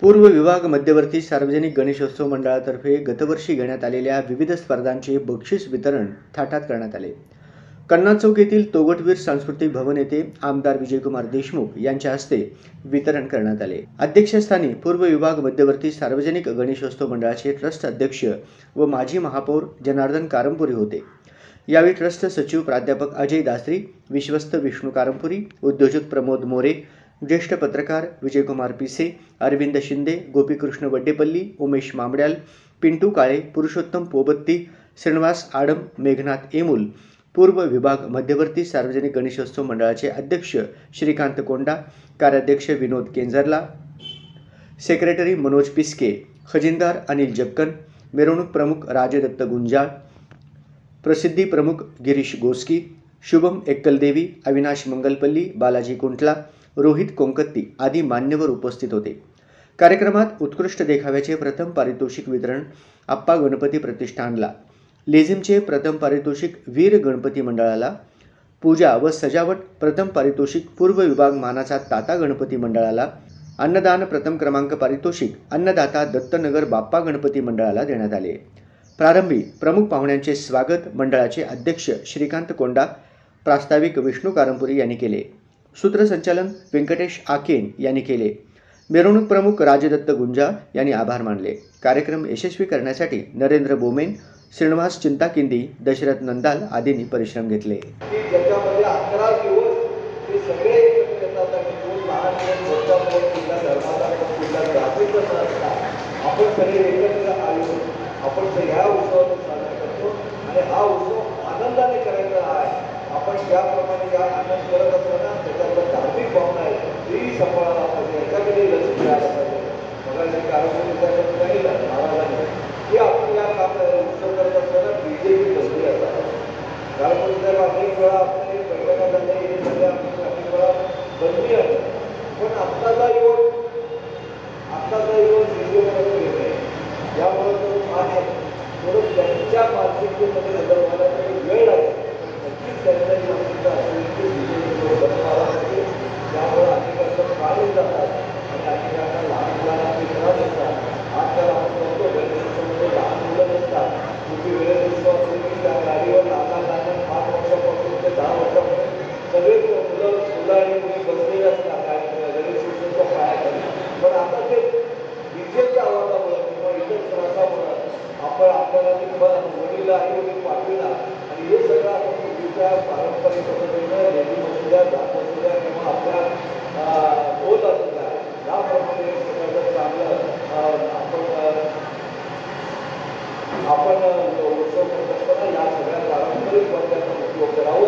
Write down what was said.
पूर्व विभाग मध्यवर्ती सार्वजनिक गणेशोत्सव मंडळातर्फे गतवर्षी घेण्यात आलेल्या विविध स्पर्धांचे बक्षीस वितरण थाटात करण्यात आले. कन्ना चौक येथील तोगटवीर सांस्कृतिक भवन येथे आमदार विजयकुमार देशमुख यांच्या हस्ते वितरण करण्यात आले. अध्यक्षस्थानी पूर्व विभाग मध्यवर्ती सार्वजनिक गणेशोत्सव मंडळाचे ट्रस्ट अध्यक्ष व माजी महापौर जनार्दन कारंपुरी होते. यावेळी ट्रस्ट सचिव प्राध्यापक अजय दासरी, विश्वस्त विष्णू कारंपुरी, उद्योजक प्रमोद मोरे, ज्येष्ठ पत्रकार विजयकुमार पिसे, अरविंद शिंदे, गोपीकृष्ण वड्डेपल्ली, उमेश मामड्याल, पिंटू काळे, पुरुषोत्तम पोबत्ती, श्रीनिवास आडम, मेघनाथ एमुल, पूर्व विभाग मध्यवर्ती सार्वजनिक गणेशोत्सव मंडळाचे अध्यक्ष श्रीकांत कोंडा, कार्याध्यक्ष विनोद केंजरला, सेक्रेटरी मनोज पिस्के, खजिनदार अनिल जक्कन, मिरवणूक प्रमुख राजदत्त गुंजाळ, प्रसिद्धी प्रमुख गिरीश गोस्की, शुभम एक्कलदेवी, अविनाश मंगलपल्ली, बालाजी कुंटला, रोहित कोंकत्ती आदी मान्यवर उपस्थित होते. कार्यक्रमात उत्कृष्ट देखाव्याचे प्रथम पारितोषिक वितरण आप्पा गणपती प्रतिष्ठानला, लेझिमचे प्रथम पारितोषिक वीर गणपती मंडळाला, पूजा व सजावट प्रथम पारितोषिक पूर्व विभाग मानाचा ताता गणपती मंडळाला, अन्नदान प्रथम क्रमांक पारितोषिक अन्नदाता दत्तनगर बाप्पा गणपती मंडळाला देण्यात आले. प्रारंभी प्रमुख पाहुण्यांचे स्वागत मंडळाचे अध्यक्ष श्रीकांत कोंडा, प्रास्ताविक विष्णू कारंपुरी यांनी केले. सूत्रसंचालन व्यंकटेश आकेन यांनी केले. मिरवणूक प्रमुख राजदत्त गुंजाळ यांनी आभार मानले. कार्यक्रम यशस्वी करण्यासाठी नरेंद्र बोमेन, श्रीनिवास चिंताकिंदी, दशरथ नंदाल आदींनी परिश्रम घेतले. ज्याच्यामध्ये 11 दिवस ते सगळे एकत्र येतात आणि दोन लहान मोठा कुठल्या धर्माचा कुठल्या जातीचा असतात आपण सगळे एकत्र आलो. आपण ह्या उत्सवाचा साजरा करतो आणि हा उत्सव आनंदाने करायचा आहे. आपण ज्याप्रमाणे या आनंद करत असताना त्याच्यातल्या धार्मिक भावना आहेत ती सांभाळायला पाहिजे, याच्याकडे लक्ष द्यायला पाहिजे. मगाशी कारंपुरी सांगितलं महाराजांनी की आपण या उत्सव करत असताना बीजेपी बसली असतात. कारंपुरी साहेब अनेक वेळा आपल्या बैठका झाल्या अनेक वेळा बंदी आहे, पण आत्ताचा युवक बीजेपीमध्ये घेत आहे. यामुळे तो आहे थोडं त्यांच्या मानसिकतेमध्ये बदल व्हायला काही वेळ आहे. नक्कीच त्यांच्या जी मानसिकता असेल की बीजेपी बदल व्हायला पाहिजे. त्यामुळे अनेकांना काढून जातात आणि अनेकांना लहान मुलांना ते त्रास होतात. आजकाल आपण बघतो गणेशोत्सवामध्ये लहान मुलं नसतात. पूर्वी वेळेत उत्सव असेल की त्या गाडीवर लहान 5 वर्षापासून ते 10 वर्षापासून सगळे मुलं आणि मुली बसलेले असतात गणेशोत्सवाच्या पायाखाली. पण आता ते डीजेच्या आवाजामुळे किंवा इतर त्रासामुळे आपण आपल्याला ते वडील आई वडील पाठविला आणि हे सगळं आपण पूर्वीच्या पारंपरिक पद्धतीनं लेझीम असू द्या, जात असू द्या किंवा आपल्या होत असू द्या याप्रमाणे सगळं चांगलं आपण उत्सव करत असताना या सगळ्या पारंपरिक पद्धतीचा उपयोग करावा.